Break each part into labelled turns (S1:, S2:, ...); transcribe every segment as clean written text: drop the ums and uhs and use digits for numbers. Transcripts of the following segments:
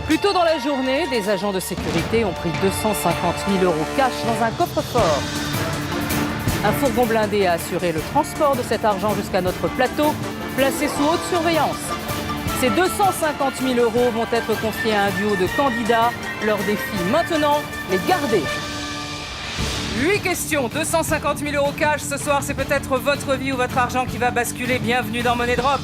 S1: Plus tôt dans la journée, des agents de sécurité ont pris 250 000 € cash dans un coffre-fort. Un fourgon blindé a assuré le transport de cet argent jusqu'à notre plateau, placé sous haute surveillance. Ces 250 000 € vont être confiés à un duo de candidats. Leur défi maintenant, les garder. 8 questions, 250 000 € cash. Ce soir, c'est peut-être votre vie ou votre argent qui va basculer. Bienvenue dans Money Drop.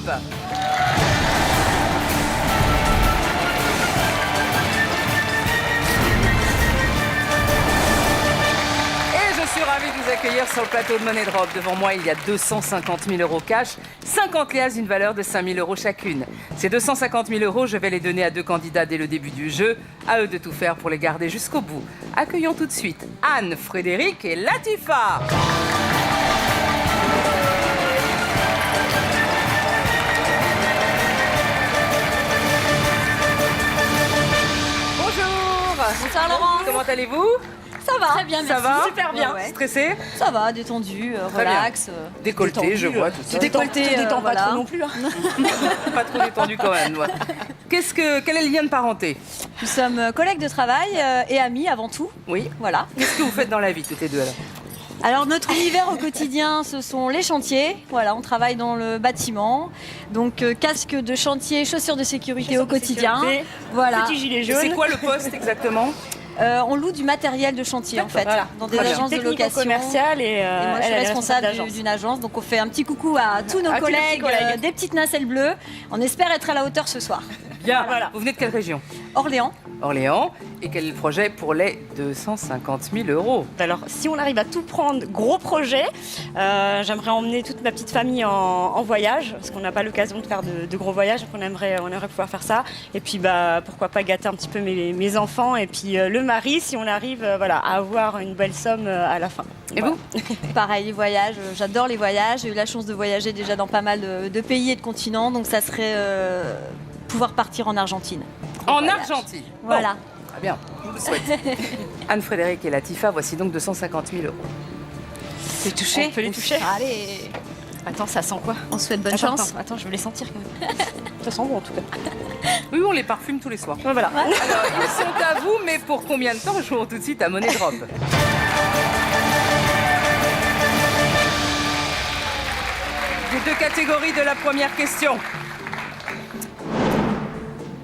S1: Je suis ravie de vous accueillir sur le plateau de Money Drop. Devant moi, il y a 250 000 € cash, 50 liasses d'une valeur de 5 000 € chacune. Ces 250 000 €, je vais les donner à 2 candidats dès le début du jeu. À eux de tout faire pour les garder jusqu'au bout. Accueillons tout de suite Anne, Frédéric et Latifa. Bonjour.
S2: Bonsoir Laurent.
S1: Comment allez-vous?
S2: Ça va. Très bien, merci.
S1: Ça va?
S2: Super bien.
S1: Ouais. Stressé?
S2: Ça va, détendu, relax.
S1: Décolleté,
S2: détendu,
S1: je vois tout ça.
S2: Décolleté,
S3: détends
S2: voilà.
S3: pas trop non plus. Hein.
S1: Pas trop détendu quand même. Ouais. Quel est le lien de parenté?
S2: Nous sommes collègues de travail et amis avant tout.
S1: Oui.
S2: Voilà.
S1: Qu'est-ce que vous faites dans la vie, toutes les deux alors?
S2: Alors notre univers au quotidien, ce sont les chantiers. Voilà, on travaille dans le bâtiment. Donc casque de chantier, chaussures de sécurité au quotidien. Voilà.
S3: Petit gilet
S1: Et
S3: jaune.
S1: c'est quoi le poste exactement?
S2: On loue du matériel de chantier en fait,
S3: Voilà.
S2: dans des
S1: Très bien.
S2: agences de location.
S3: Commerciale et
S2: Et moi, je suis
S3: elle est
S2: responsable
S3: d'agence.
S2: d'une agence, donc on fait un petit coucou à tous nos
S3: À tous les petits
S2: collègues,
S3: collègues.
S2: des petites nacelles bleues. On espère être à la hauteur ce soir.
S1: Bien.
S3: Voilà.
S1: Vous venez de quelle région?
S2: Orléans.
S1: Orléans. Et quel est le projet pour les 250 000 €?
S3: Alors, si on arrive à tout prendre, gros projet, j'aimerais emmener toute ma petite famille en voyage, parce qu'on n'a pas l'occasion de faire de gros voyages, donc on aimerait pouvoir faire ça. Et puis, pourquoi pas gâter un petit peu mes enfants, et puis le mari, si on arrive à avoir une belle somme à la fin.
S1: Et
S3: Voilà.
S1: vous?
S2: Pareil, les voyages, j'adore les voyages. J'ai eu la chance de voyager déjà dans pas mal de pays et de continents, donc ça serait pouvoir partir en Argentine.
S1: En
S2: voyage.
S1: Argentine.
S2: Voilà.
S1: Bon, très bien. Je vous le souhaite. Anne, Frédéric et Latifa, voici donc 250 000 €.
S2: C'est touché.
S3: On peut les toucher.
S2: Allez,
S3: Attends, ça sent quoi?
S2: on souhaite bonne
S3: Attends,
S2: chance.
S3: attends, je veux les sentir quand même. Ça sent bon en tout cas.
S1: Oui, on les parfume tous les soirs.
S3: Voilà.
S1: Alors, ils sont à vous, mais pour combien de temps? Jouons tout de suite à Money Drop. Les 2 catégories de la première question.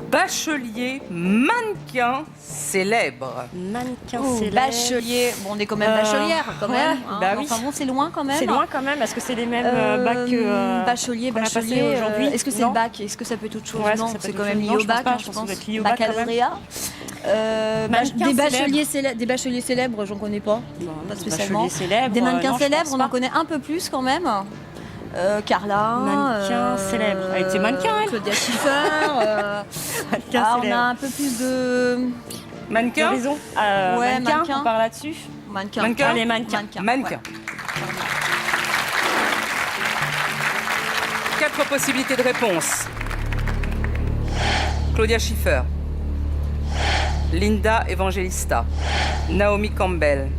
S1: Bachelier mannequin célèbre.
S3: Mannequin
S2: Oh,
S3: célèbre.
S2: bachelier. Bon, on est quand même bachelière, quand
S3: ouais,
S2: même. hein.
S3: bah oui.
S2: Enfin bon, c'est loin quand même.
S3: C'est loin quand même, est-ce que c'est les mêmes bacs que
S2: bachelier,
S3: qu'on a
S2: bachelier.
S3: passé aujourd'hui?
S2: Est-ce que c'est
S3: Non.
S2: le bac? Est-ce que ça peut être autre chose?
S3: Ouais, est-ce que
S2: Non,
S3: ça peut
S2: c'est
S3: être
S2: quand
S3: autre
S2: même
S3: chose?
S2: lié
S3: Non,
S2: au
S3: je pense
S2: bac,
S3: pas,
S2: hein,
S3: je
S2: je
S3: pense que ça
S2: pense.
S3: doit être lié au bac, quand même.
S2: Baccalauréat.
S3: Mannequin
S2: Des bacheliers célèbres, j'en connais pas. Pas spécialement.
S3: Bachelier célèbre,
S2: Des mannequins
S3: non, je
S2: célèbres,
S3: pense
S2: on
S3: pas.
S2: en connaît un peu plus quand même. Carla.
S3: Mannequin célèbre. Elle était mannequin, elle.
S2: Claudia Schiffer.
S3: Mannequin
S2: On a
S3: célèbre.
S2: un peu plus de.
S1: Mannequin?
S3: Horizon.
S2: Ouais,
S3: mannequin,
S2: mannequin.
S3: on part là-dessus.
S2: Mannequin.
S1: Mannequin.
S3: Allez, mannequin.
S1: Mannequin. 4 possibilités de réponse. Claudia Schiffer, Linda Evangelista, Naomi Campbell,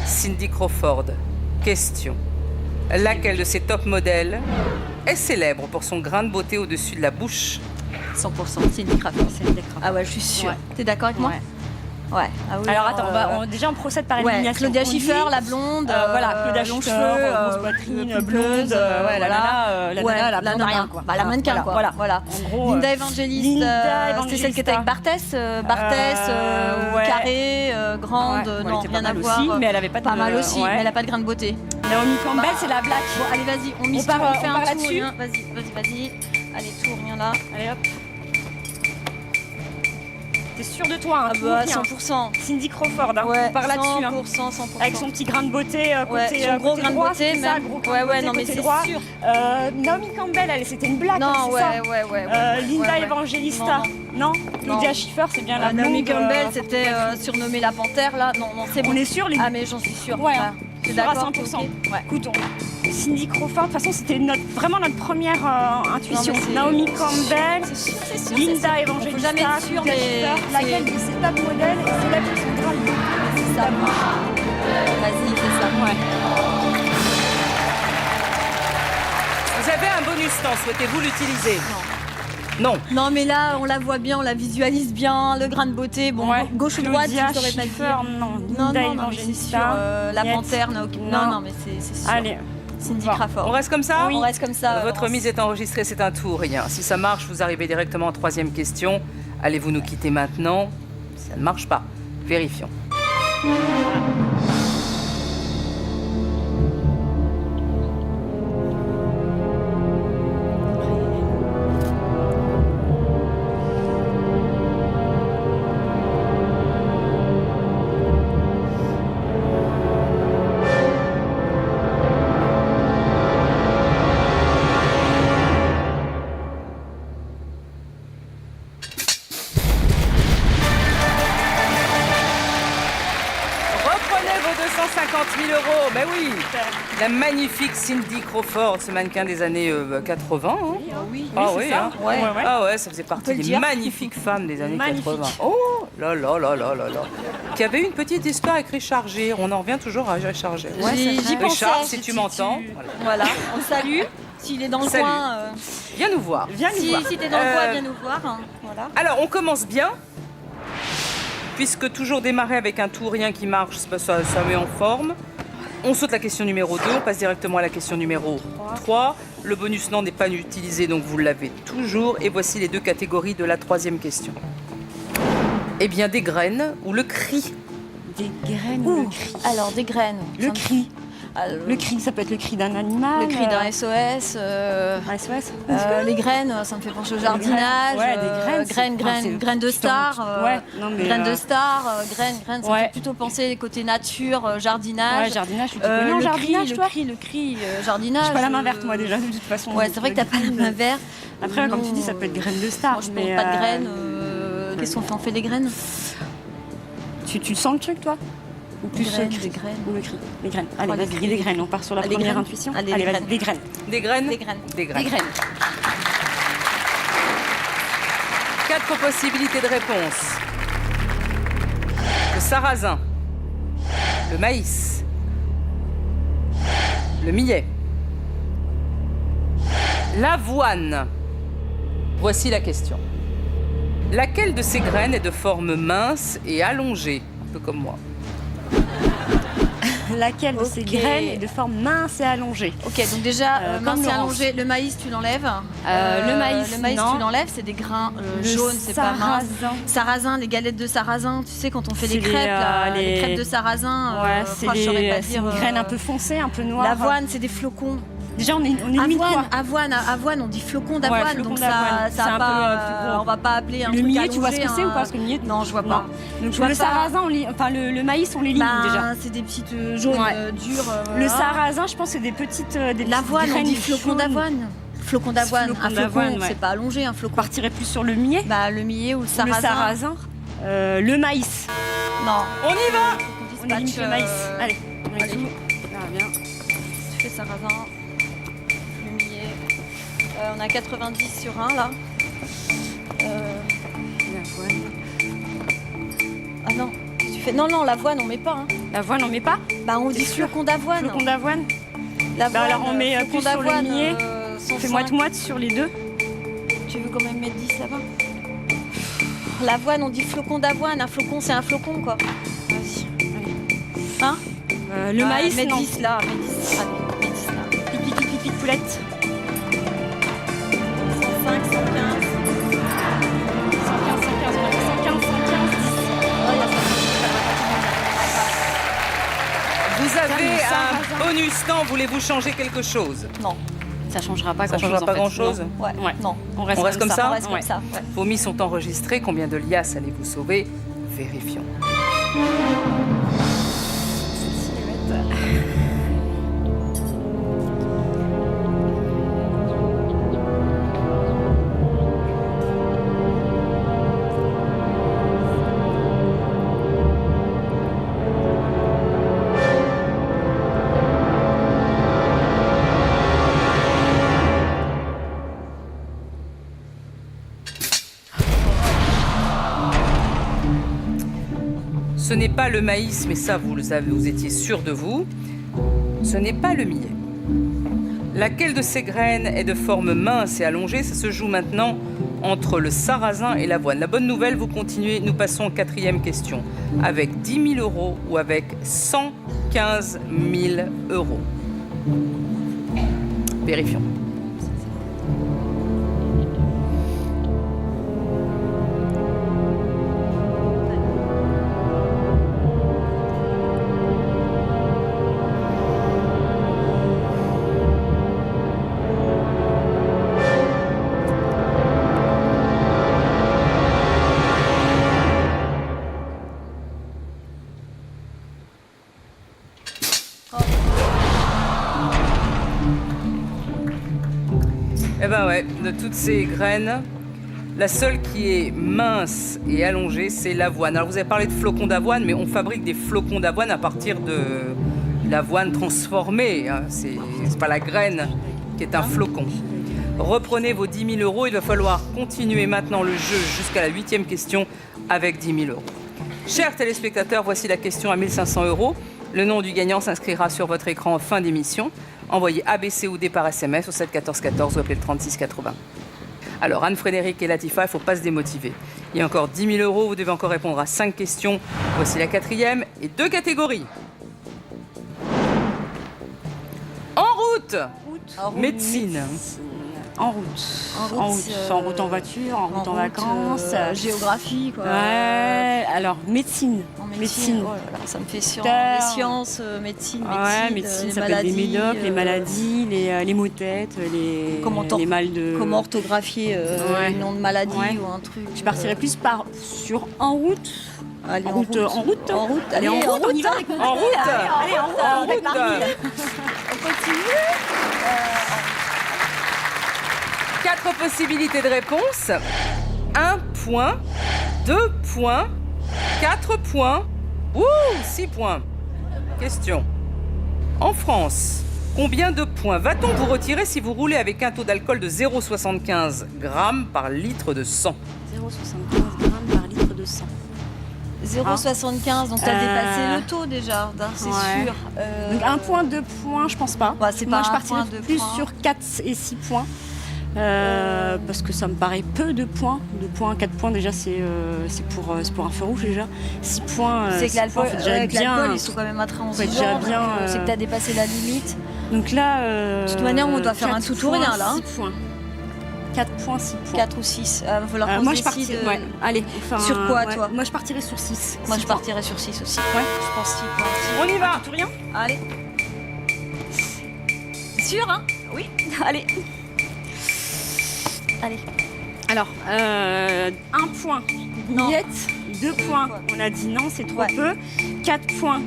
S1: Cindy Crawford. Question. Laquelle de ces top modèles est célèbre pour son grain de beauté au-dessus de la bouche?
S2: 100%, c'est une Crawford. Ah ouais, je suis sûre.
S3: Ouais.
S2: T'es d'accord avec moi? Ouais. Ah oui,
S3: Alors attends, déjà on procède par
S2: ouais,
S3: élimination.
S2: Claudia
S3: On dit,
S2: Schiffer, la blonde.
S3: voilà, Claudia
S2: longs
S3: Schiffer,
S2: cheveux,
S3: grosse poitrine,
S2: pulpeuse,
S3: blonde, ouais, la nana, la
S2: ouais,
S3: nana, la
S2: la
S3: blonde
S2: nana,
S3: rien, quoi.
S2: Bah, la mannequin, quoi. Voilà.
S3: En gros,
S2: Linda Evangelista, c'était celle qui était avec Barthès,
S3: ouais.
S2: carrée, grande,
S3: Ouais, elle
S2: non,
S3: était
S2: rien
S3: pas
S2: à
S3: mal
S2: voir.
S3: aussi, mais elle avait pas de-
S2: Pas mal aussi,
S3: ouais.
S2: mais elle a pas de grain de beauté.
S3: Naomi Campbell, c'est la black.
S2: Bon, allez, vas-y, on mise
S3: part,
S2: tout, on
S3: on
S2: fait
S3: part
S2: un tour,
S3: là-dessus.
S2: rien. Vas-y. Allez, tour, rien là.
S3: Allez hop. T'es sûre de toi, hein,
S2: Ah
S3: tout
S2: bah,
S3: bien.
S2: 100%.
S3: Cindy Crawford, hein,
S2: Ouais,
S3: on part là-dessus. Hein.
S2: 100%.
S3: Avec son petit grain de beauté
S2: Ouais,
S3: côté,
S2: son gros
S3: côté
S2: grain de
S3: droit,
S2: beauté,
S3: c'est ça,
S2: même.
S3: gros grain
S2: Ouais,
S3: de beauté
S2: non, mais
S3: côté
S2: c'est
S3: droit.
S2: sûr.
S3: Naomi Campbell, c'était une blague,
S2: Non,
S3: hein, c'est ça.
S2: ouais.
S3: Linda
S2: Ouais.
S3: Evangelista, non. Claudia Schiffer, c'est bien la blonde.
S2: Naomi Campbell, c'était surnommée la panthère, là. Non, c'est bon.
S3: On est sûr, les
S2: Ah, mais j'en suis sûre.
S3: Ouais, hein.
S2: T'es
S3: Sûre à
S2: d'accord?
S3: 100%.
S2: Ok. Ouais.
S3: Écoute, Cindy Crawford, de toute façon, c'était vraiment notre première intuition.
S2: Non, mais c'est-
S3: Naomi Campbell,
S2: C'est sûr.
S3: Linda
S2: Faut
S3: Evangelista,
S2: jamais être sûr,
S3: Claudia
S2: mais
S3: Schiffer, laquelle de ces top modèles est célèbre pour son grain de beauté?
S2: c'est ça. Vas-y, c'est ça.
S3: Ouais.
S1: Vous avez un bonus temps, souhaitez-vous l'utiliser? Non.
S2: Non, mais là, on la voit bien, on la visualise bien, le grain de beauté. Bon,
S3: Ouais.
S2: gauche ou droite,
S3: Claudia
S2: je saurais pas
S3: Schiffer,
S2: dire.
S3: non.
S2: Non,
S3: Linda
S2: non, mais c'est sûr.
S3: Evangelista,
S2: La
S3: Niet.
S2: panthère n'a aucun.
S3: Non.
S2: Non, mais c'est sûr.
S3: Allez,
S2: Cindy
S3: Bon.
S2: Crawford.
S1: On reste comme ça?
S2: On reste comme ça.
S1: Votre
S2: Laurence.
S1: mise est enregistrée, c'est un tout ou rien. Si ça marche, vous arrivez directement en troisième question. Allez-vous nous quitter maintenant? Ça ne marche pas. Vérifions. Reprenez vos 250 000 euros. Ben oui. La magnifique Cindy Crawford, ce mannequin des années 80. Hein.
S2: Oui,
S1: Ah
S3: c'est
S1: oui,
S3: ça.
S1: hein.
S2: Ouais.
S1: Ah ouais, ça faisait
S2: peut
S1: partie
S2: le
S1: des
S2: dire.
S1: magnifiques femmes des années
S3: Magnifique.
S1: 80. Oh là là là là là là. Qui avait une petite histoire avec Richard Gere. On en revient toujours à Richard Gere.
S2: J'y pensais.
S1: Richard, si tu m'entends, voilà.
S2: Voilà, on le salue. S'il est dans le
S1: Salut.
S2: coin,
S1: Viens nous voir.
S3: viens nous voir.
S2: si t'es dans le coin, viens nous voir. Hein. Voilà.
S1: Alors, on commence bien. Puisque toujours démarrer avec un tout ou rien qui marche, ça met en forme. On saute la question numéro 2, on passe directement à la question numéro 3. Le bonus non n'est pas utilisé, donc vous l'avez toujours. Et voici les deux catégories de la troisième question. Eh bien, des graines ou le cri?
S3: Des graines ou le cri?
S2: Alors, des graines.
S3: Le cri.
S2: Alors,
S3: Le cri, ça peut être le cri d'un animal.
S2: le cri d'un SOS.
S3: Un SOS.
S2: Les graines, ça me fait penser au jardinage.
S3: Ouais, des graines,
S2: Graines de star.
S3: Ouais, non mais.
S2: Graines de star, graines, ça me
S3: Ouais.
S2: fait plutôt penser côté nature, jardinage.
S3: Ouais, jardinage, tu connais en
S2: le
S3: jardinage,
S2: cri,
S3: toi?
S2: le cri, jardinage.
S3: J'ai pas la main verte, moi, déjà, de toute façon.
S2: Ouais, c'est vrai que t'as pas la main verte.
S3: Après, comme tu dis, ça
S2: Non,
S3: peut être graines de star.
S2: Moi, je
S3: mais
S2: porte pas de graines. Qu'est-ce qu'on fait? On fait des graines?
S3: Tu sens le truc, toi? Ou plus
S2: Graines,
S3: le cri?
S2: des graines.
S3: Ou le cri? Les graines. Allez,
S2: Oh, les
S3: vas-y,
S2: cris.
S3: les graines. On part sur la
S2: Ah, les
S3: première
S2: graines.
S3: intuition.
S2: Allez,
S3: Allez,
S2: les
S3: vas-y,
S2: graines.
S3: des graines.
S1: Des graines?
S2: Des graines.
S1: Des graines.
S2: Des graines.
S1: 4 possibilités de réponse. Le sarrasin, le maïs, le millet, l'avoine. Voici la question. Laquelle de ces graines est de forme mince et allongée, un peu comme moi?
S3: Laquelle de ces
S2: Ok.
S3: graines est de forme mince et allongée?
S2: Ok, donc déjà,
S3: Comme
S2: mince et
S3: Laurence.
S2: allongé, le maïs, tu l'enlèves.
S3: Le maïs, non.
S2: tu l'enlèves, c'est des grains
S3: Le
S2: jaunes, c'est pas mince.
S3: sarrasin.
S2: Sarrasin, les galettes de sarrasin, tu sais, quand on fait
S3: C'est
S2: les crêpes,
S3: les,
S2: là,
S3: les-
S2: les crêpes de sarrasin,
S3: Ouais, c'est
S2: je saurais pas
S3: c'est
S2: dire.
S3: une graine un peu foncée, un peu noire.
S2: L'avoine, c'est des flocons.
S3: Déjà, on est limite quoi?
S2: Avoine, on dit flocon d'avoine,
S3: flocon
S2: donc
S3: d'avoine.
S2: ça
S3: C'est un
S2: a pas,
S3: peu plus gros.
S2: on va pas appeler un
S3: Le
S2: truc
S3: millet, tu vois ce que
S2: allongé,
S3: c'est ou
S2: hein.
S3: pas? Parce que le millet,
S2: Non, je vois pas.
S3: Donc
S2: Je vois
S3: le
S2: pas.
S3: sarrasin, enfin le maïs, on les ligne déjà.
S2: Ben, c'est des petites jaunes
S3: Ouais.
S2: dures.
S3: Le sarrasin, je pense, c'est des petites
S2: L'avoine, on
S3: graines
S2: dit flocon
S3: jaunes.
S2: d'avoine. Flocon d'avoine.
S3: Flocon
S2: Un flocon,
S3: d'avoine, ouais.
S2: c'est pas allongé, un flocon.
S3: On partirait plus sur le millet.
S2: Bah, le millet ou le
S3: Le
S2: sarrasin.
S3: sarrasin. Le maïs.
S2: Non.
S1: On y va!
S3: On limite le maïs. Allez, on
S2: allez.
S3: joue. Ça va bien.
S2: Tu fais sarrasin. Le millet. On a 90 sur 1 là.
S3: L'avoine.
S2: Ah non. Qu'est-ce que tu fais? Non, l'avoine, on met pas. Hein.
S3: L'avoine, on met pas?
S2: Bah, on dit
S3: sûr.
S2: flocon d'avoine.
S3: Flocon d'avoine.
S2: L'avoine,
S3: Bah, alors, on met
S2: flocon
S3: plus sur le
S2: d'avoine,
S3: millet.
S2: 105.
S3: Fais moite-moite sur les deux.
S2: Tu veux quand même mettre 10 là-bas? L'avoine, on dit flocon d'avoine. Un flocon, c'est un flocon quoi.
S3: Vas-y. Allez.
S2: Hein?
S3: Le maïs,
S2: mets
S3: non.
S2: 10 là. Mets 10. Allez, mets 10 là.
S3: Pipi, pipi, poulette.
S2: 105, 115.
S3: 115, on a fait 115, 115, 10.
S1: Vous avez
S3: le
S1: un
S3: sarrasin.
S1: bonus temps, voulez-vous changer quelque chose?
S2: Non, ça changera pas
S1: Ça
S2: grand-chose.
S1: changera pas
S2: en fait.
S1: grand-chose?
S2: Non. Ouais.
S3: Ouais.
S2: Non.
S3: On
S1: On reste comme
S2: On
S1: ça?
S2: reste comme
S3: Ouais.
S2: ça. Ouais.
S1: Vos mises sont enregistrées, combien de liasses allez-vous sauver? Vérifions. Ce n'est pas le maïs, mais ça, vous le savez, vous étiez sûr de vous. Ce n'est pas le millet. Laquelle de ces graines est de forme mince et allongée? Ça se joue maintenant entre le sarrasin et l'avoine. La bonne nouvelle, vous continuez, nous passons en 4e question. Avec 10 000 € ou avec 115 000 €. Vérifions. Eh ben ouais, de toutes ces graines, la seule qui est mince et allongée, c'est l'avoine. Alors vous avez parlé de flocons d'avoine, mais on fabrique des flocons d'avoine à partir de l'avoine transformée. Hein. C'est pas la graine qui est un flocon. Reprenez vos 10 000 €. Il va falloir continuer maintenant le jeu jusqu'à la 8e question avec 10 000 €. Chers téléspectateurs, voici la question à 1 500 €. Le nom du gagnant s'inscrira sur votre écran en fin d'émission. Envoyez ABC ou D par SMS au 7 14 14 ou appelez le 36 80. Alors Anne-Frédérique et Latifa, il ne faut pas se démotiver. Il y a encore 10 000 €, vous devez encore répondre à 5 questions. Voici la 4e et 2 catégories. En route, médecine.
S3: En route en voiture, en route en vacances.
S2: Géographie, quoi.
S3: Ouais, alors médecine.
S2: En médecine. Oh là là, ça me fait
S3: Terre.
S2: les sciences, médecine,
S3: Ouais, médecine,
S2: les
S3: ça peut être des
S2: maladies.
S3: médocs, les maladies, les maux de tête, les mal de...
S2: Comment orthographier
S3: Ouais.
S2: un nom de maladie
S3: Ouais.
S2: ou un truc.
S3: Je partirais plus sur en route.
S2: Allez,
S3: En route.
S2: Allez,
S3: en route,
S2: on y va avec notre
S1: En route.
S2: Allez, en route.
S1: En
S2: avec
S1: route.
S2: Marie. On continue.
S1: 4 possibilités de réponse. 1 point, 2 points, 4 points, 6 points. Question. En France, combien de points va-t-on vous retirer si vous roulez avec un taux d'alcool de 0,75 g par litre de sang?
S3: 0,75 grammes par litre de sang.
S2: 0,75, donc t'as dépassé le taux déjà, c'est
S3: Ouais.
S2: sûr.
S3: Donc 1 point, 2 points, je pense pas.
S2: Bah, c'est
S3: Moi,
S2: pas
S3: je
S2: un
S3: partirais
S2: point, 2
S3: plus
S2: points.
S3: sur 4 et 6 points. Parce que ça me paraît peu de points. 2 points, 4 points déjà, c'est pour un feu rouge déjà. 6 points,
S2: c'est que
S3: 6 points,
S2: l'alcool,
S3: faut déjà être bien.
S2: ils sont quand même intransigeants.
S3: Faut être déjà
S2: donc,
S3: bien,
S2: c'est que t'as dépassé la limite.
S3: Donc là.
S2: De toute manière, on doit faire un
S3: 4
S2: tout ou rien,
S3: points,
S2: là, hein.
S3: 6 points. 4 points, 6 points.
S2: 4 ou 6. Il va falloir qu'on
S3: Moi,
S2: se
S3: je
S2: décide.
S3: partirais. Ouais. Allez, enfin,
S2: Sur quoi,
S3: ouais.
S2: toi?
S3: Moi, je partirais sur 6.
S2: Moi, je partirais sur 6 aussi.
S3: Ouais.
S2: Je pense 6 points.
S1: On y va.
S3: Tout rien.
S2: Allez. Sûr, hein? Oui. Allez. Allez.
S3: Alors, 1 point.
S2: Non.
S3: Miette. 2 points. On a dit non, c'est trop
S2: Ouais.
S3: peu. 4 points.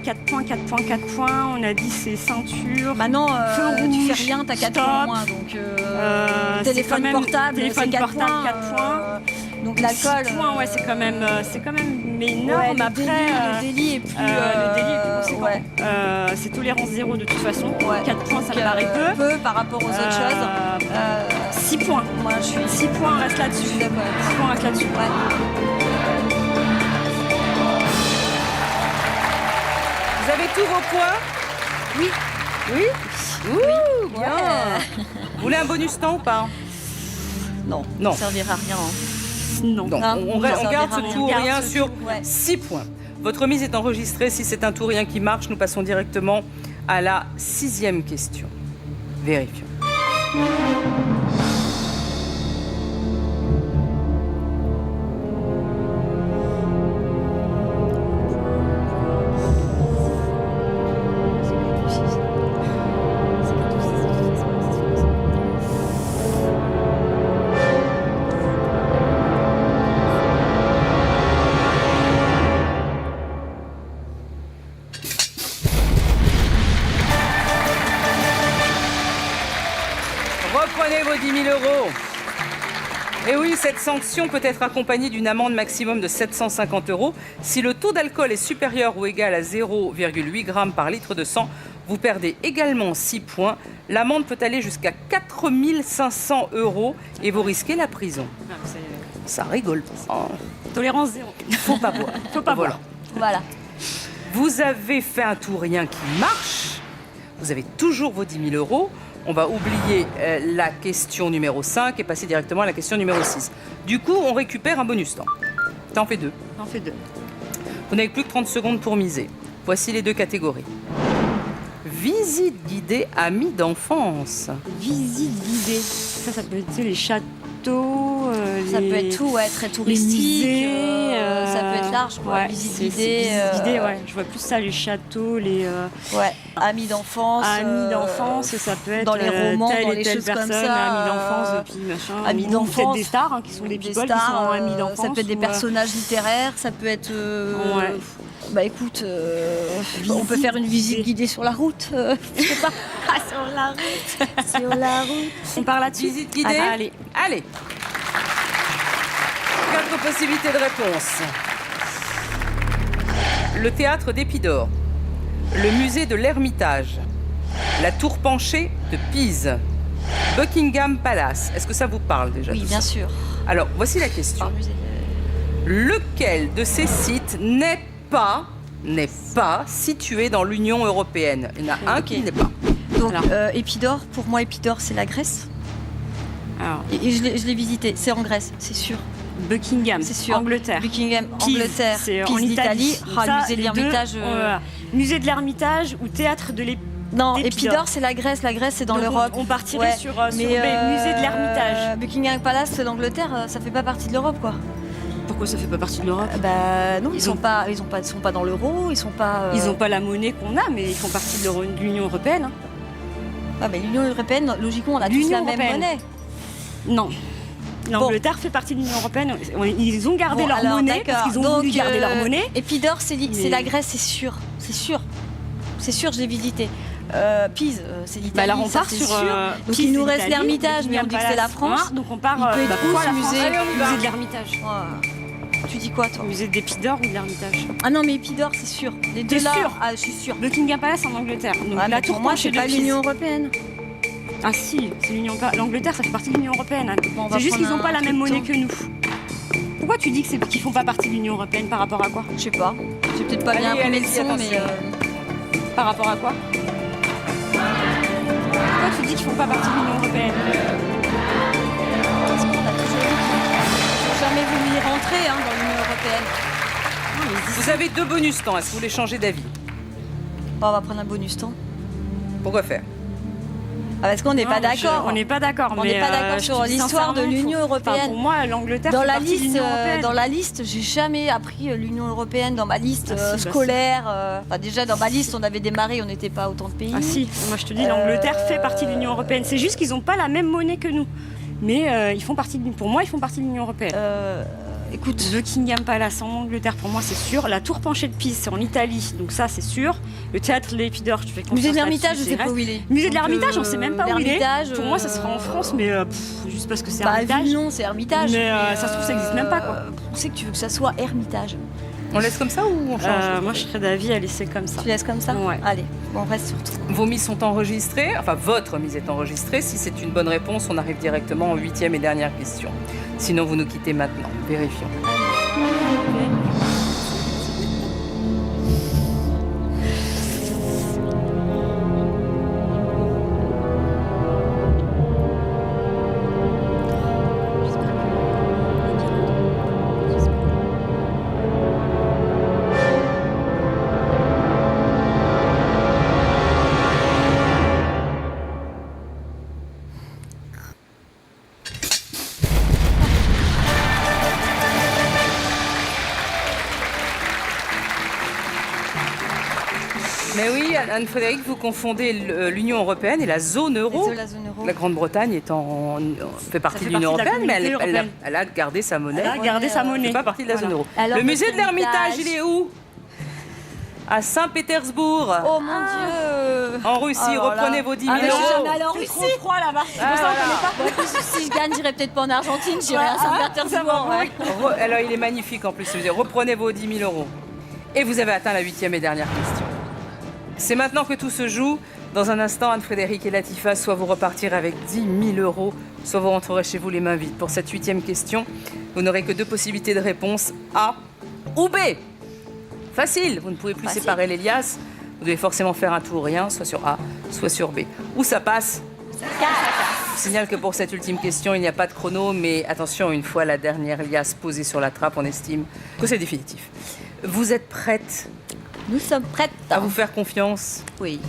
S3: 4 points, 4 points, 4 points. On a dit c'est ceinture.
S2: Maintenant,
S3: Feu
S2: tu fais
S3: rouge,
S2: rien, t'as 4
S3: stop.
S2: points moins. Donc,
S3: C'est
S2: téléphone
S3: quand même-
S2: portable,
S3: téléphone
S2: c'est 4
S3: portable,
S2: points.
S3: 4 points.
S2: Donc l'alcool.
S3: 6 points, ouais, c'est quand même énorme.
S2: Ouais, le
S3: Après,
S2: délit est plus.
S3: le délit est plus conséquent.
S2: Ouais.
S3: C'est tolérance 0 de toute façon.
S2: Ouais.
S3: 4 points, ça
S2: Donc,
S3: me paraît peu.
S2: Peu par rapport aux autres choses.
S3: 6 points.
S2: Moi, je suis
S3: 6 points, reste là-dessus.
S2: d'accord.
S3: 6 points, reste là-dessus.
S1: Vous avez tous vos points?
S2: Oui.
S1: Oui. Ouh, bien.
S2: Ouais.
S1: Vous voulez un bonus temps ou pas?
S2: Non,
S1: Non.
S2: ça servira à rien. hein.
S3: Non.
S1: Donc,
S2: Ah,
S1: on
S2: ça
S1: garde
S2: servira
S1: ce
S2: à rien.
S1: tout ou
S2: On garde
S1: rien
S2: ce
S1: sur
S2: tout, ouais.
S1: 6 points. Votre mise est enregistrée. Si c'est un tout ou rien qui marche, nous passons directement à la 6e question. Vérifions. Reprenez vos 10 000 €. Et oui, cette sanction peut être accompagnée d'une amende maximum de 750 € si le taux d'alcool est supérieur ou égal à 0,8 g par litre de sang. Vous perdez également 6 points. L'amende peut aller jusqu'à 4 500 € et vous risquez la prison. Ça rigole pas.
S3: Tolérance 0.
S1: Faut pas boire.
S3: Faut pas
S1: Voilà.
S2: Voilà.
S1: Vous avez fait un tout rien qui marche. Vous avez toujours vos 10 000 €. On va oublier la question numéro 5 et passer directement à la question numéro 6. Du coup, on récupère un bonus temps. T'en fais 2.
S3: J'en fais 2.
S1: Vous n'avez plus que 30 secondes pour miser. Voici les 2 catégories. Visite guidée amis d'enfance.
S3: Visite guidée. Ça peut être les châteaux.
S2: Ça peut être tout, ouais, très touristique.
S3: musées,
S2: ça peut être large, quoi.
S3: Ouais,
S2: Visite
S3: c'est
S2: guidée.
S3: visite guidée, ouais. Je vois plus ça, les châteaux, les
S2: Ouais. Amis d'enfance.
S3: amis d'enfance, ça peut être
S2: dans les romans,
S3: telle
S2: dans
S3: et
S2: les
S3: telle
S2: choses comme
S3: personne,
S2: ça,
S3: amis d'enfance, depuis machin.
S2: amis
S3: ou
S2: d'enfance.
S3: peut-être des stars qui sont des people qui sont amis d'enfance.
S2: Ça peut être des
S3: ou,
S2: personnages littéraires, ça peut être.
S3: Ouais.
S2: Bah écoute, on peut faire une visite guidée sur la route. Je sais pas. Sur la route. Sur la route.
S3: On part là-dessus.
S1: Visite guidée.
S3: Allez.
S1: Allez. 4 possibilités de réponse. Le théâtre d'Épidore, le musée de l'Ermitage, la tour penchée de Pise, Buckingham Palace. Est-ce que ça vous parle déjà?
S2: Oui,
S1: tout
S2: bien
S1: ça
S2: sûr.
S1: Alors, voici la question. Lequel de ces sites n'est pas situé dans l'Union européenne? Il y en a un qui n'est pas.
S2: Donc,
S3: Alors.
S2: Épidore, pour moi, Épidore, c'est la Grèce.
S3: Alors,
S2: Et je l'ai visité, c'est en Grèce, c'est sûr.
S3: Buckingham,
S2: C'est sûr.
S3: Angleterre.
S2: Buckingham,
S3: Pise,
S2: Angleterre,
S3: c'est
S2: Pise
S3: en
S2: d'Italie,
S3: Italie.
S2: le
S3: Ça,
S2: musée de
S3: les deux,
S2: l'Ermitage.
S3: voilà. Musée de l'Ermitage ou théâtre de l'Épidore.
S2: Non,
S3: Épidore.
S2: Épidore, c'est la Grèce, c'est dans
S3: Donc,
S2: l'Europe.
S3: On partirait
S2: Ouais,
S3: sur
S2: mais
S3: B, musée de l'Ermitage.
S2: Buckingham Palace, c'est l'Angleterre, ça fait pas partie de l'Europe, quoi.
S3: Pourquoi ça fait pas partie de l'Europe?
S2: Bah non, ils
S3: Ils ont-
S2: sont pas dans l'euro, ils sont pas.
S3: Ils n'ont pas la monnaie qu'on a, mais ils font partie de l'Union européenne. Hein.
S2: Ah, mais l'Union européenne, logiquement, on a tous
S3: L'Union
S2: la même
S3: européenne.
S2: monnaie.
S3: Non. L'Angleterre fait partie de l'Union européenne. Ils ont gardé
S2: Bon,
S3: leur
S2: alors,
S3: monnaie
S2: d'accord.
S3: parce qu'ils ont voulu
S2: Donc,
S3: garder leur monnaie.
S2: Épidore, c'est
S3: Mais-
S2: la Grèce, c'est sûr, c'est sûr, c'est sûr, je l'ai visité. Pise, c'est l'Italie.
S3: Bah alors on
S2: ça,
S3: part
S2: c'est
S3: sur.
S2: sûr. Donc
S3: Pise,
S2: il nous
S3: c'est
S2: reste
S3: l'Italie,
S2: l'Ermitage, mais on dit que c'est la
S3: Buckingham
S2: France.
S3: Palace. Donc on part.
S2: Il peut être où,
S3: pourquoi
S2: ce
S3: la France?
S2: musée
S3: Allez, on y va.
S2: Musée
S3: Musée de l'Ermitage.
S2: Tu dis quoi, toi?
S3: Musée d'Épidore ou de l'Ermitage?
S2: Ah non, mais Épidore, c'est sûr. Les deux
S3: T'es
S2: là.
S3: sûr?
S2: Ah, je suis sûre.
S3: Buckingham Palace en Angleterre. Donc
S2: Ah,
S3: la
S2: mais
S3: tour
S2: pour moi,
S3: penchée
S2: c'est
S3: de
S2: pas
S3: Pise.
S2: l'Union européenne.
S3: Ah si, c'est l'Angleterre, ça fait partie de l'Union européenne.
S2: Bon, on va
S3: C'est juste qu'ils
S2: prendre
S3: n'ont pas
S2: un
S3: la
S2: truc
S3: même monnaie
S2: temps.
S3: que nous. Pourquoi tu dis qu'ils font pas partie de l'Union européenne par rapport à quoi?
S2: Je sais pas. J'ai peut-être pas bien
S1: Allez,
S2: imprimé le
S1: allez-y,
S2: son, mais.
S1: attention.
S3: Par rapport à quoi? Pourquoi tu dis qu'ils font pas partie de l'Union européenne?
S2: Parce qu'on a toujours dit qu'ils n'ont jamais voulu y rentrer dans l'Union européenne.
S1: Vous avez 2 bonus temps. Est-ce que vous voulez changer d'avis?
S2: Bon, on va prendre un bonus temps.
S1: Pourquoi faire?
S2: Ah, parce qu'on n'est pas
S3: Non,
S2: d'accord.
S3: On n'est pas d'accord.
S2: On n'est pas d'accord sur l'histoire de l'Union européenne.
S3: Pour moi, l'Angleterre
S2: Dans
S3: fait
S2: la
S3: partie de
S2: liste,
S3: l'Union européenne.
S2: j'ai jamais appris l'Union européenne dans ma liste
S3: Ah, si, bah,
S2: scolaire. Enfin, déjà dans ma liste, on avait démarré, on n'était pas autant de pays.
S3: Ah si, moi je te dis, l'Angleterre fait partie de l'Union européenne. C'est juste qu'ils n'ont pas la même monnaie que nous. Mais ils font partie pour moi, ils font partie de l'Union européenne.
S2: Écoute,
S3: Buckingham Palace en Angleterre, pour moi c'est sûr. La tour penchée de Pise, c'est en Italie, donc ça c'est sûr. Le théâtre de l'Épidore, je te fais confiance.
S2: musée de l'Ermitage,
S3: là-dessus,
S2: je sais pas où il est.
S3: Musée de
S2: Donc,
S3: l'Ermitage, on sait même pas où il est.
S2: l'Ermitage,
S3: Pour moi, ça sera en France, mais juste parce que c'est
S2: Bah,
S3: Ermitage.
S2: vu le nom, c'est Hermitage.
S3: Mais, ça se trouve, ça existe même pas, quoi.
S2: Où c'est que tu veux que ça soit Hermitage?
S1: On laisse comme ça ou on change?
S3: Moi je serais d'avis à laisser comme ça.
S2: Tu laisses comme ça?
S3: Ouais.
S2: Allez, bon, on reste sur tout.
S1: Vos mises sont enregistrées, enfin votre mise est enregistrée. Si c'est une bonne réponse, on arrive directement en 8e et dernière question. Sinon, vous nous quittez maintenant. Vérifions. Mais oui, Anne-Frédérique, vous confondez l'Union européenne et la zone euro.
S2: La zone euro.
S1: La Grande-Bretagne fait partie de l'Union
S3: partie de la
S1: européenne, mais
S3: communauté européenne.
S1: elle a gardé sa monnaie.
S3: Elle a gardé sa
S1: Elle
S3: monnaie.
S1: fait pas partie de la zone euro.
S2: Alors,
S1: Le musée de
S2: Monsieur
S1: l'Ermitage,
S2: Hermitage.
S1: il est où? À Saint-Pétersbourg,
S2: Oh mon Dieu!
S1: en Russie.
S2: Alors là.
S1: Reprenez vos 10 000
S2: Ah, mais je suis
S1: euros.
S2: jamais allée en
S3: C'est
S2: Russie.
S3: trop froid là-bas. C'est
S1: Ah,
S3: pour ça qu'on
S1: voilà.
S3: connaît pas.
S2: Bon, en plus, si je gagne, j'irai peut-être pas en Argentine, j'irai à Saint-Pétersbourg. Ouais.
S1: Alors, il est magnifique en plus. ce musée. Reprenez vos 10 000 euros. Et vous avez atteint la 8e et dernière question. C'est maintenant que tout se joue. Dans un instant, Anne-Frédérique et Latifa, soit vous repartirez avec 10 000 euros, soit vous rentrerez chez vous les mains vides. Pour cette 8e question, vous n'aurez que 2 possibilités de réponse, A ou B. Facile, vous ne pouvez plus
S2: Facile.
S1: séparer les liasses. Vous devez forcément faire un tout ou rien, soit sur A, soit sur B. Ou ça passe, Je vous signale que pour cette ultime question, il n'y a pas de chrono, mais attention, une fois la dernière liasse posée sur la trappe, on estime que c'est définitif. Vous êtes prête
S2: Nous sommes prêtes.
S1: à vous faire confiance?
S2: Oui.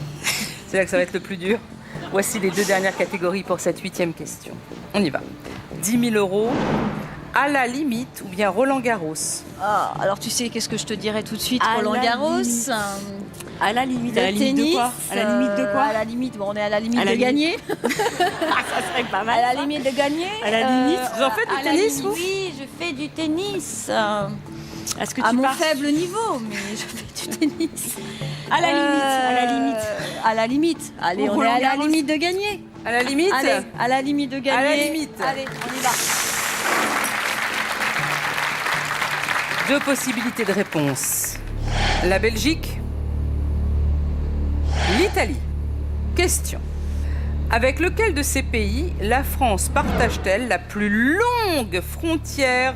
S1: C'est là que ça va être le plus dur. Voici les 2 dernières catégories pour cette 8e question. On y va. 10 000 euros, à la limite, ou bien Roland Garros.
S2: Ah, alors tu sais, qu'est-ce que je te dirais tout de suite,
S3: À
S2: Roland
S3: la
S2: Garros.
S3: limite. À la limite,
S2: Le
S3: à la limite
S2: tennis,
S3: de quoi? À la limite de quoi?
S2: À la limite, bon, on est à la limite
S3: À la
S2: de
S3: limite.
S2: gagner.
S3: Ça serait pas mal.
S2: À la limite de gagner.
S3: À la limite.
S1: Vous en faites du
S2: à la
S1: tennis,
S2: limite,
S1: vous?
S2: Oui, je fais du tennis.
S3: Est-ce que
S2: À
S3: tu
S2: mon
S3: pars
S2: faible niveau, mais je fais du tennis.
S3: à la limite, à la limite.
S2: À la limite. Allez,
S3: Pour
S2: on est à
S3: Roland
S2: la
S3: Garros.
S2: limite de gagner.
S1: À la limite?
S2: Allez, à la limite de gagner.
S1: À la limite.
S2: Allez, on y va.
S1: 2 possibilités de réponse. La Belgique, l'Italie. Question. Avec lequel de ces pays la France partage-t-elle la plus longue frontière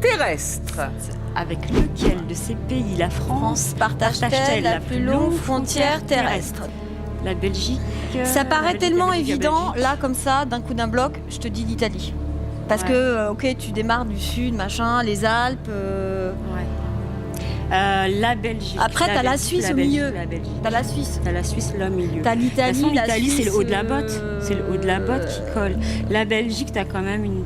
S1: terrestre?
S3: Avec lequel de ces pays la France
S2: Partage-t-elle la plus longue frontière terrestre?
S3: La Belgique.
S2: Ça paraît
S3: la Belgique,
S2: tellement
S3: la Belgique, la
S2: évident,
S3: Belgique.
S2: là, comme ça, d'un coup d'un bloc, je te dis l'Italie. Parce
S3: Ouais.
S2: que, ok, tu démarres du sud, machin, les Alpes.
S3: Ouais. La Belgique.
S2: Après, t'as la
S3: Belgique,
S2: Suisse
S3: la
S2: au
S3: Belgique,
S2: milieu.
S3: La Belgique.
S2: T'as la Suisse.
S3: T'as la Suisse, là, au milieu.
S2: T'as
S3: De toute
S2: l'Italie,
S3: façon,
S2: la
S3: l'Italie, c'est le
S2: Suisse,
S3: haut de la botte. C'est le haut de la botte qui colle. La Belgique, t'as quand même une.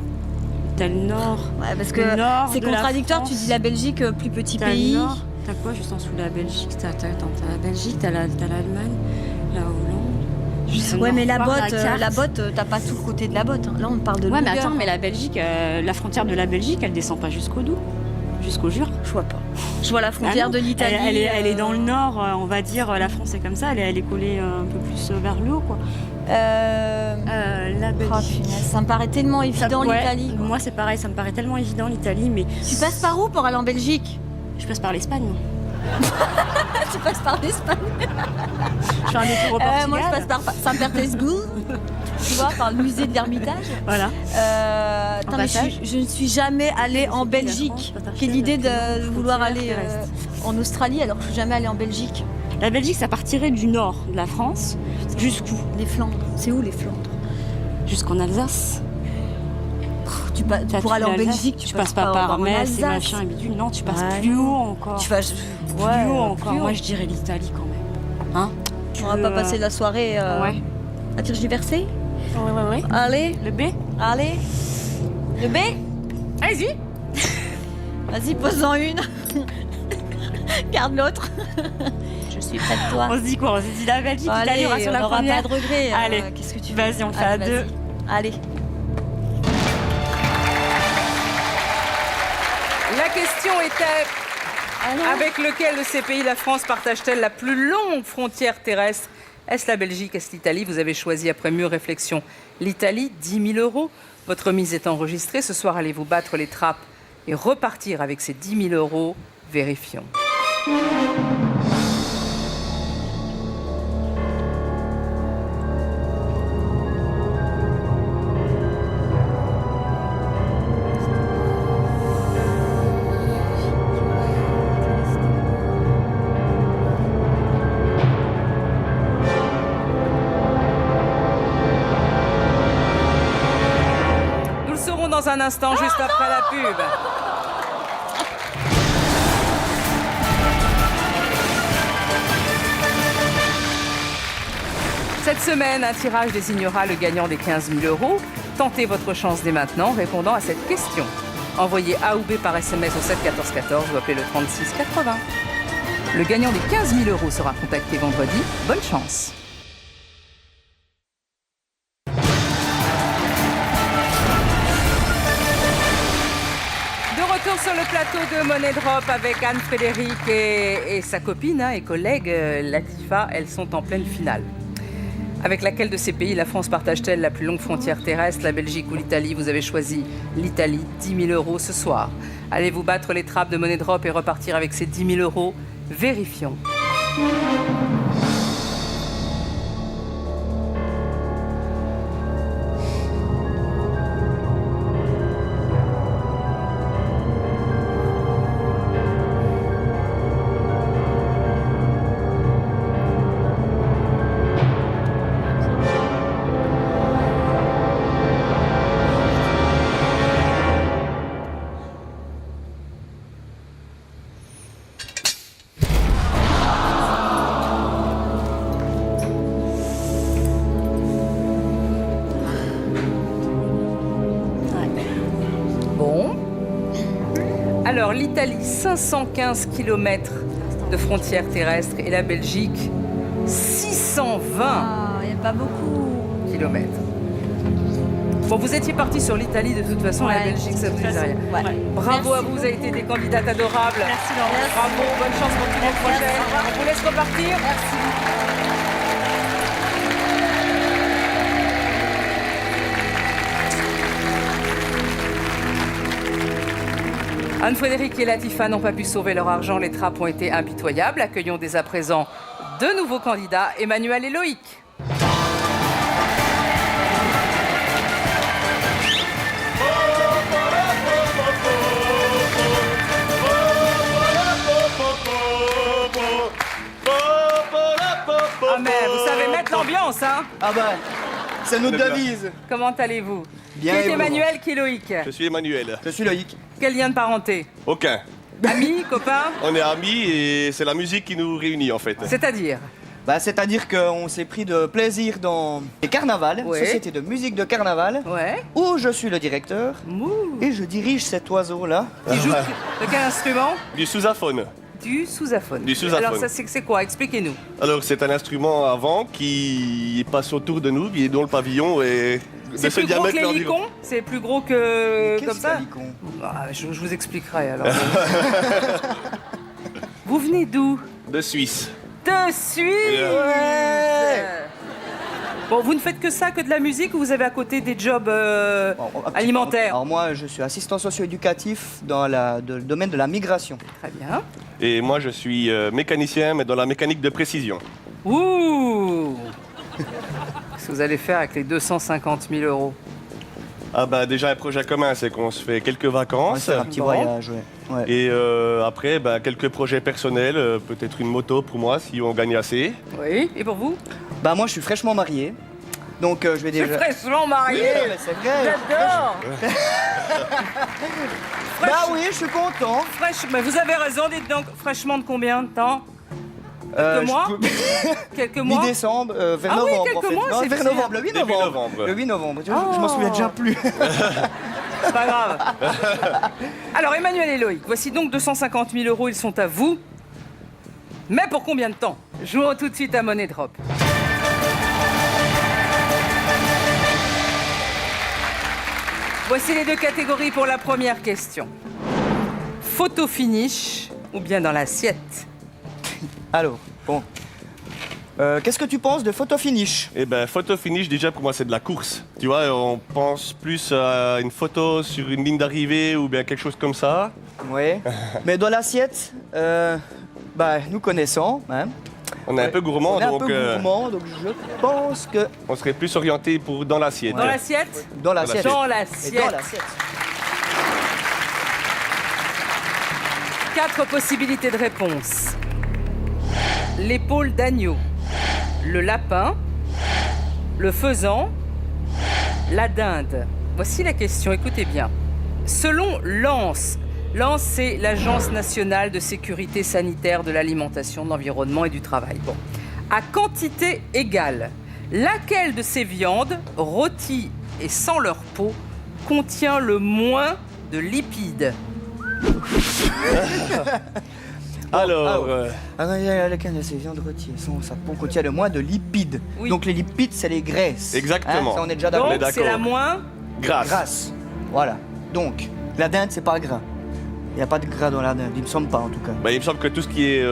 S3: T'as le nord.
S2: Ouais, parce
S3: Le
S2: que
S3: nord
S2: c'est
S3: de la
S2: contradictoire, tu
S3: France.
S2: dis la Belgique, plus petit
S3: T'as le
S2: pays.
S3: nord. T'as quoi juste en dessous de la Belgique? T'as la Belgique, t'as l'Allemagne, la Hollande. Juste au
S2: Ouais,
S3: nord,
S2: mais la
S3: voir
S2: botte,
S3: carte.
S2: t'as pas tout le côté de la botte. Hein. Là, on parle de
S3: Ouais, mais
S2: longueur.
S3: attends, mais la Belgique, la frontière de la Belgique, elle descend pas jusqu'au Doubs, jusqu'au Jura.
S2: Je vois pas. Je vois la frontière
S3: Ah non,
S2: de l'Italie.
S3: Elle est dans le nord, on va dire, la France est comme ça, elle est collée un peu plus vers le haut, quoi. La
S2: Oh,
S3: Belgique.
S2: punaise, ça me paraît tellement évident,
S3: Ouais,
S2: l'Italie. quoi.
S3: moi, c'est pareil, ça me paraît tellement évident, l'Italie, mais
S2: Tu passes par où pour aller en Belgique?
S3: je passe par l'Espagne. moi.
S2: Tu passes par l'Espagne.
S3: Je fais un détour au Portugal.
S2: Moi, je passe par Saint-Pétersbourg. Tu vois, par le musée de l'Ermitage.
S3: Voilà.
S2: Attends, mais
S3: passage.
S2: je ne suis jamais allée en
S3: La
S2: Belgique.
S3: France partage
S2: Quelle idée
S3: la
S2: de
S3: plus
S2: vouloir
S3: longue
S2: aller
S3: frontière terrestre.
S2: en Australie alors que je suis jamais allée en Belgique.
S3: La Belgique, ça partirait du nord de la France jusqu'où?
S2: Les Flandres. C'est où les Flandres?
S3: Jusqu'en Alsace.
S2: Pour aller en
S3: l'Alsace,
S2: Belgique,
S3: tu passes pas par
S2: en
S3: Metz et
S2: Alsace.
S3: machin et bidule. Non, tu passes
S2: Ouais,
S3: plus
S2: non.
S3: haut encore.
S2: Tu vas
S3: Plus haut encore. Moi, je dirais l'Italie quand même. Hein?
S2: On va pas passer la soirée
S3: Ouais.
S2: à tergiverser.
S3: Ouais.
S2: Allez,
S3: Le B?
S2: allez. Le B?
S1: Allez-y.
S2: Vas-y, pose-en une. Garde l'autre. Je suis près de toi.
S3: On se dit quoi? On se dit la Belgique,
S2: Allez,
S3: l'Italie, on va sur la
S2: n'aura
S3: première.
S2: pas de regret.
S3: Allez.
S2: Qu'est-ce que tu veux?
S3: Vas-y, on fait à
S2: Allez,
S3: deux.
S2: vas-y. Allez.
S1: La question était avec lequel de ces pays la France partage-t-elle la plus longue frontière terrestre? Est-ce la Belgique? Est-ce l'Italie? Vous avez choisi après mûre réflexion l'Italie, 10 000 euros. Votre mise est enregistrée. Ce soir, allez-vous battre les trappes et repartir avec ces 10 000 euros? Vérifions. Nous le saurons dans un instant, juste après la pub. Cette semaine, un tirage désignera le gagnant des 15 000 euros. Tentez votre chance dès maintenant en répondant à cette question. Envoyez A ou B par SMS au 7 14 14 ou appelez le 36 80. Le gagnant des 15 000 euros sera contacté vendredi. Bonne chance. De retour sur le plateau de Money Drop avec Anne-Frédéric et sa copine et collègue Latifa. Elles sont en pleine finale. Avec laquelle de ces pays la France partage-t-elle la plus longue frontière terrestre, la Belgique ou l'Italie? Vous avez choisi l'Italie, 10 000 euros ce soir. Allez-vous battre les trappes de Money Drop et repartir avec ces 10 000 euros? Vérifions. Alors, l'Italie, 515 km de frontières terrestres et la Belgique, 620
S2: Ah, il n'y a pas beaucoup.
S1: km. Bon, vous étiez parti sur l'Italie de toute façon, la
S2: Ouais,
S1: Belgique, ça vous disait rien.
S2: Ouais.
S1: Bravo à
S2: Merci
S1: vous, vous avez été des candidates adorables.
S3: Merci Laurence.
S1: Bravo, bonne chance pour tous vos projets. On vous laisse repartir. Anne-Frédérique et Latifa n'ont pas pu sauver leur argent, les trappes ont été impitoyables. Accueillons dès à présent deux nouveaux candidats, Emmanuel et Loïc. Ah mais vous savez mettre l'ambiance, hein?
S4: Ah bah, c'est notre devise.
S1: Comment allez-vous?
S4: Bien,
S1: Qui est
S4: et vous?
S1: Emmanuel, qui est Loïc?
S5: Je suis Emmanuel.
S4: Je suis Loïc.
S1: Quel lien de parenté?
S5: Aucun.
S1: Amis, copains?
S5: On est amis et c'est la musique qui nous réunit en fait.
S1: C'est-à-dire?
S4: Bah, c'est-à-dire qu'on s'est pris de plaisir dans les carnavals,
S1: Ouais.
S4: société de musique de carnaval,
S1: Ouais.
S4: où je suis le directeur
S1: Mouh.
S4: et je dirige cet oiseau-là.
S1: Qui joue de quel instrument?
S5: Du sousaphone.
S1: Du sousaphone.
S5: Du sousaphone.
S1: Alors ça c'est quoi? Expliquez-nous.
S5: Alors c'est un instrument à vent qui passe autour de nous, qui est dans le pavillon et de
S1: C'est
S5: ce
S1: plus gros que
S5: diamètre
S1: les
S5: environ.
S1: licons? C'est plus gros que
S4: Qu'est-ce
S1: comme ça?
S4: qu'un licon?
S1: Ah, je vous expliquerai alors. Vous venez d'où?
S5: De Suisse.
S1: De Suisse. Bon, vous ne faites que ça, que de la musique, ou vous avez à côté des jobs
S4: Bon, un petit-
S1: alimentaires?
S4: Alors moi, je suis assistant socio-éducatif dans le domaine de la migration.
S1: Très bien.
S5: Et moi je suis mécanicien mais dans la mécanique de précision.
S1: Ouh. Qu'est-ce que vous allez faire avec les 250 000 euros?
S5: Ah bah déjà un projet commun c'est qu'on se fait quelques
S4: On va
S5: vacances.
S4: faire un petit
S1: Bon.
S4: voyage, ouais. Ouais.
S5: Et après bah, quelques projets personnels, peut-être une moto pour moi si on gagne assez.
S1: Oui. Et pour vous?
S4: Bah moi, je suis fraîchement marié, donc je vais
S1: C'est
S4: déjà...
S1: fraîchement
S4: Oui,
S1: marié.
S4: mais c'est vrai.
S1: J'adore.
S4: Bah oui, je suis content.
S1: Fraîche, mais vous avez raison, dites donc, fraîchement de combien de temps?
S4: Je
S1: mois
S4: peux-
S1: Quelques mois?
S4: Mi-décembre, vers
S1: Ah oui,
S4: novembre
S1: quelques
S4: en fait.
S1: mois,
S4: Non,
S1: c'est
S4: vers
S1: bien.
S4: novembre, le 8
S5: Début
S4: novembre.
S5: novembre.
S4: Le 8 novembre, tu vois, je m'en souviens déjà plus.
S1: C'est pas grave. Alors, Emmanuel et Loïc, voici donc 250 000 euros, ils sont à vous. Mais pour combien de temps? Jouons tout de suite à Money Drop. Voici les deux catégories pour la première question. Photo finish ou bien dans l'assiette?
S4: Alors, bon. Qu'est-ce que tu penses de photo finish?
S5: Et ben photo finish déjà pour moi c'est de la course. Tu vois, on pense plus à une photo sur une ligne d'arrivée ou bien quelque chose comme ça.
S4: Oui. Mais dans l'assiette, bah, nous connaissons, hein.
S5: On est un peu gourmand
S4: On est un
S5: donc
S4: peu gourmand, donc je pense que
S5: on serait plus orienté pour dans l'assiette.
S1: Dans l'assiette?
S4: dans l'assiette.
S1: Dans
S4: Et
S1: l'assiette.
S4: dans l'assiette.
S1: 4 possibilités de réponse. L'épaule d'agneau, le lapin, le faisan, la dinde. Voici la question, écoutez bien. Selon l'ANSE, l'ANSE c'est l'Agence nationale de sécurité sanitaire de l'alimentation, de l'environnement et du travail. Bon. À quantité égale, laquelle de ces viandes, rôties et sans leur peau, contient le moins de lipides?
S5: Alors,
S4: Lequel de ces viandes rôties sans sa peau contient le moins de lipides?
S1: Oui.
S4: Donc les lipides, c'est les graisses.
S5: Exactement.
S4: Ça, on est déjà d'accord.
S1: Donc
S5: d'accord.
S1: c'est la moins.
S5: grâce.
S4: Grasse. Voilà. Donc, la dinde, c'est pas gras. Il n'y a pas de gras dans la dinde, il me semble pas en tout cas.
S5: Bah, il me semble que tout ce qui est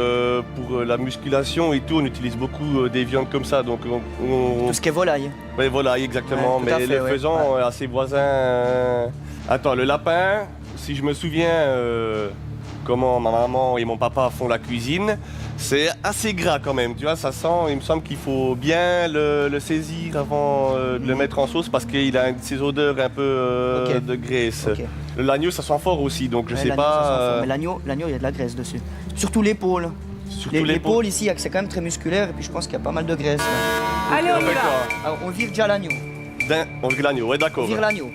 S5: pour la musculation et tout, on utilise beaucoup des viandes comme ça. Donc
S4: Tout ce qui est volaille.
S5: ouais, voilà, exactement.
S4: Ouais, tout à
S5: Mais
S4: fait,
S5: le
S4: ouais.
S5: faisan à ses voisins. Attends, le lapin, si je me souviens comment ma maman et mon papa font la cuisine, c'est assez gras quand même. Tu vois, ça sent. Il me semble qu'il faut bien le saisir avant de le mettre en sauce parce qu'il a ces odeurs un peu
S4: Ok.
S5: de graisse.
S4: Ok.
S5: L'agneau, ça sent fort aussi, donc je
S4: Ouais,
S5: sais
S4: l'agneau, ça
S5: pas.
S4: sent fort. Mais l'agneau, il y a de la graisse dessus. Surtout l'épaule.
S5: Surtout l'épaule.
S4: L'épaule ici, c'est quand même très musculaire et puis je pense qu'il y a pas mal de graisse. Là.
S1: Allez, on y
S5: fait
S1: va.
S5: quoi
S4: Alors on vire déjà l'agneau.
S5: On vire l'agneau, ouais,
S4: On
S5: d'accord.
S4: vire l'agneau.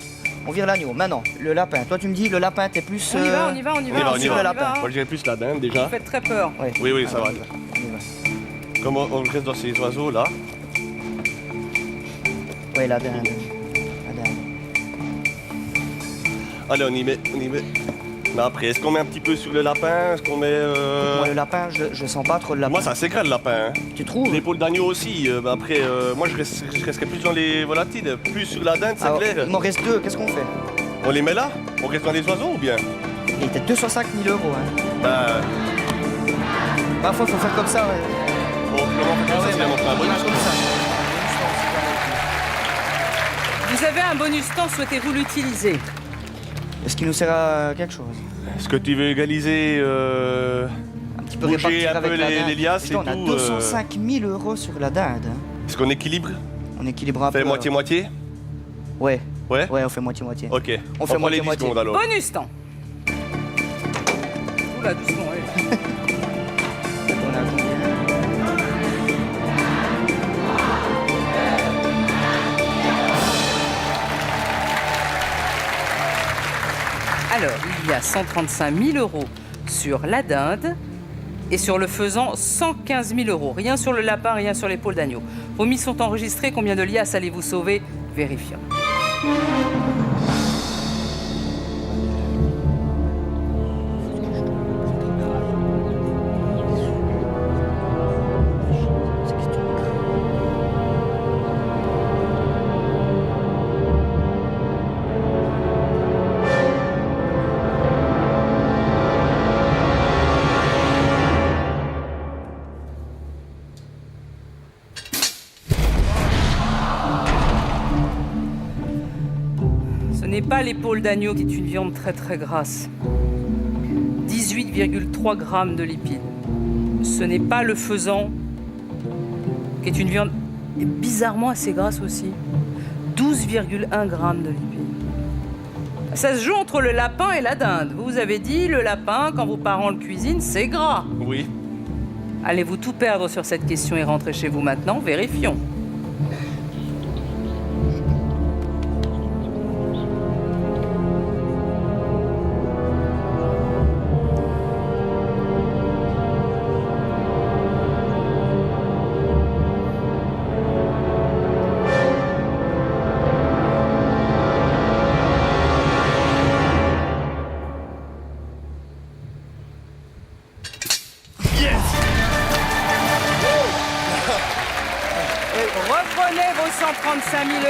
S4: On vire l'agneau. Maintenant, le lapin. Toi tu me dis le lapin t'es plus.
S1: On y va, on y va, on y va.
S5: On y va.
S4: le lapin.
S5: Moi, je dirais plus la dinde déjà.
S1: Vous faites très peur.
S4: Ouais.
S5: Oui, oui, ça va.
S4: On y va.
S5: Comme on reste dans ces oiseaux là.
S4: Ouais, la dinde. La dinde.
S5: Allez, on y met. Mais après, est-ce qu'on met un petit peu sur le lapin? Est-ce qu'on met...
S4: Moi, le lapin, je sens pas trop le lapin.
S5: Moi, c'est assez gras le lapin. Hein.
S4: Tu trouves?
S5: L'épaule d'agneau aussi. Mais après, moi, je resterais plus dans les volatiles. Plus sur la dinde, c'est
S4: Alors,
S5: clair.
S4: il m'en reste 2, qu'est-ce qu'on fait?
S5: On les met là? On reste dans les oiseaux ou bien?
S4: Il était 205 000 €. Hein.
S5: Bah,
S4: Parfois, il faut faire comme ça, ouais.
S5: bon, comment on fait ça? C'est montrer un bonus.
S4: Comme ça.
S1: Vous avez un bonus temps, souhaitez-vous l'utiliser?
S4: Est-ce qu'il nous sert à quelque chose?
S5: Est-ce que tu veux égaliser
S4: Un petit peu
S5: bouger
S4: répartir
S5: un
S4: avec
S5: peu
S4: la dinde.
S5: les liasses et
S4: Putain, on a
S5: tout,
S4: 205 000 € sur la dinde. Hein.
S5: Est-ce qu'on équilibre?
S4: On équilibre un
S5: On fait
S4: peu.
S5: moitié-moitié?
S4: Ouais.
S5: Ouais?
S4: Ouais, on fait moitié-moitié.
S5: Ok.
S4: On fait
S5: prend les 10
S4: moitié-moitié.
S5: secondes alors.
S1: Bonus temps. Oula, doucement, ouais.
S4: On a combien?
S1: Alors, il y a 135 000 € sur la dinde et sur le faisan 115 000 €. Rien sur le lapin, rien sur l'épaule d'agneau. Vos mises sont enregistrées. Combien de liasses allez-vous sauver? Vérifions. Ce n'est pas l'épaule d'agneau qui est une viande très très grasse. 18,3 grammes de lipides. Ce n'est pas le faisan qui est une viande bizarrement assez grasse aussi. 12,1 grammes de lipides. Ça se joue entre le lapin et la dinde. Vous avez dit le lapin, quand vos parents le cuisinent, c'est gras.
S5: Oui.
S1: Allez-vous tout perdre sur cette question et rentrer chez vous maintenant? Vérifions. Reprenez vos 135 000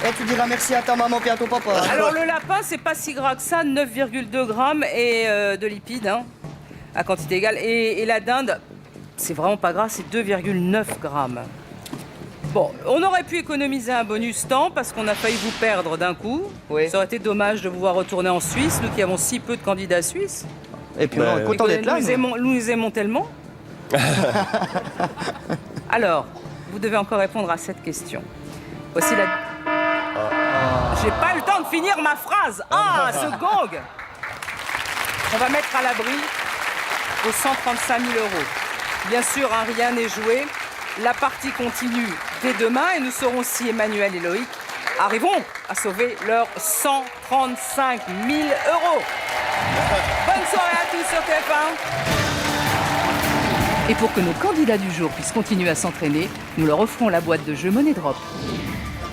S1: €.
S4: Et tu diras merci à ta maman et à ton papa.
S1: Alors le lapin, c'est pas si gras que ça, 9,2 grammes et de lipides, hein, à quantité égale. Et la dinde, c'est vraiment pas gras, c'est 2,9 grammes. Bon, on aurait pu économiser un bonus temps parce qu'on a failli vous perdre d'un coup.
S4: Oui.
S1: Ça aurait été dommage de vous voir retourner en Suisse, nous qui avons si peu de candidats suisses.
S4: Et puis
S5: Ben,
S4: on est content d'être là.
S1: Nous aimons tellement. Alors, vous devez encore répondre à cette question. Voici la... J'ai pas eu le temps de finir ma phrase. Ah, ce gong! On va mettre à l'abri vos 135 000 €. Bien sûr, hein, rien n'est joué. La partie continue dès demain et nous saurons si Emmanuel et Loïc arriveront à sauver leurs 135 000 €. Bonne soirée à tous sur TF1. Et pour que nos candidats du jour puissent continuer à s'entraîner, nous leur offrons la boîte de jeu Money Drop.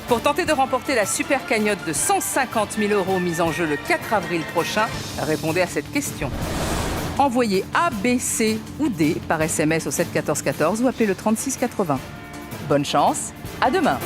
S1: Pour tenter de remporter la super cagnotte de 150 000 € mise en jeu le 4 avril prochain, répondez à cette question. Envoyez A, B, C ou D par SMS au 7 14 14 ou appelez le 36 80. Bonne chance, à demain.